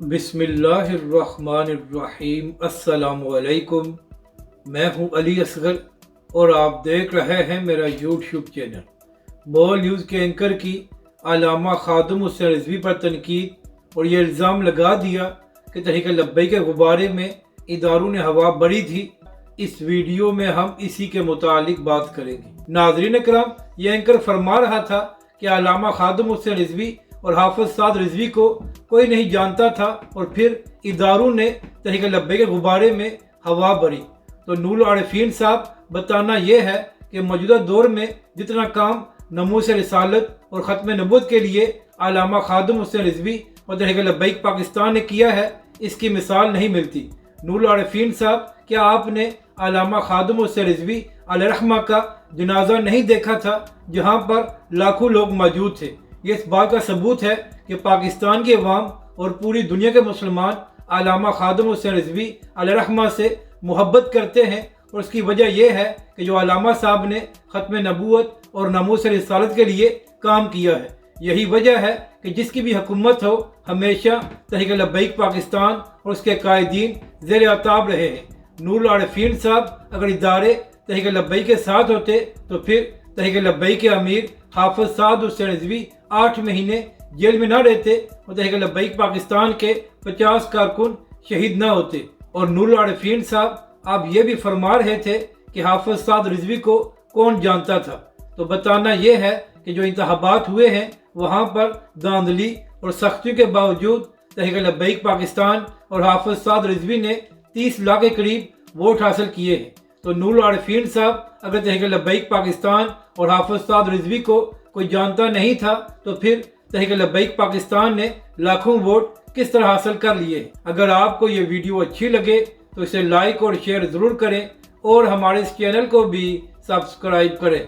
बिस्मिल्लाहिर्रहमानिर्रहीम। अस्सलाम वालेकुम। मैं हूं अली असगर और आप देख रहे हैं मेरा यूट्यूब चैनल। बोल न्यूज़ के एंकर की अल्लामा खादिम हुसैन रिजवी पर तनकीद और ये इल्ज़ाम लगा दिया कि तहरीक लब्बैक के गुब्बारे में इदारों ने हवा भरी थी। इस वीडियो में हम इसी के मुतालिक बात करेंगे। नाज़रीन करम, ये एंकर फरमा रहा था कि अल्लामा खादिम हुसैन रिजवी और हाफिज साद रिजवी को कोई नहीं जानता था और फिर इदारों ने तहरीक लब्बैक के गुब्बारे में हवा भरी। तो नूरुल आरिफीन साहब, बताना यह है कि मौजूदा दौर में जितना काम नमूस रिसालत और ख़त्म नबूवत के लिए अल्लामा खादिम हुसैन रिजवी और तहरीक लब्बैक पाकिस्तान ने किया है, इसकी मिसाल नहीं मिलती। नूरुल आरिफीन साहब, क्या आपने अल्लामा खादिम हुसैन रिजवी अलैहिर्रहमा का जनाजा नहीं देखा था, जहाँ पर लाखों लोग मौजूद थे? ये इस बात का सबूत है कि पाकिस्तान की अवाम और पूरी दुनिया के मुसलमान अल्लामा खादिम हुसैन रिजवी अलैहिर्रहमा से मोहब्बत करते हैं। और उसकी वजह यह है कि जो अल्लामा साहब ने ख़त्म नबूवत और नमूस रिसालत के लिए काम किया है। यही वजह है कि जिसकी भी हुकूमत हो, हमेशा तहरीक लब्बैक पाकिस्तान और उसके कायदीन ज़ेर आताब रहे हैं। नूरुल आरिफीन साहब, अगर इदारे तहरीक लब्बैक के साथ होते तो फिर तहरीक लब्बैक के अमीर हाफिज साद हुसैन रिजवी 8 महीने जेल में न रहते और तहरीक लब्बैक पाकिस्तान के 50 कारकुन शहीद न होते। और नूरुल आरिफीन साहब, आप ये भी फरमा रहे थे कि हाफिज साद रिजवी को कौन जानता था। तो बताना यह है कि जो इंतखाबात हुए हैं वहाँ पर धांधली और सख्तियों के बावजूद तहरीक लब्बैक पाकिस्तान और हाफिज साद रिजवी ने 30 लाख के करीब वोट हासिल किए हैं। तो नूरुल आरिफीन साहब, अगर तहरीक लब्बैक पाकिस्तान और हाफिज साद रिजवी को कोई जानता नहीं था तो फिर तहरीक लब्बैक पाकिस्तान ने लाखों वोट किस तरह हासिल कर लिए? अगर आपको ये वीडियो अच्छी लगे तो इसे लाइक और शेयर ज़रूर करें और हमारे इस चैनल को भी सब्सक्राइब करें।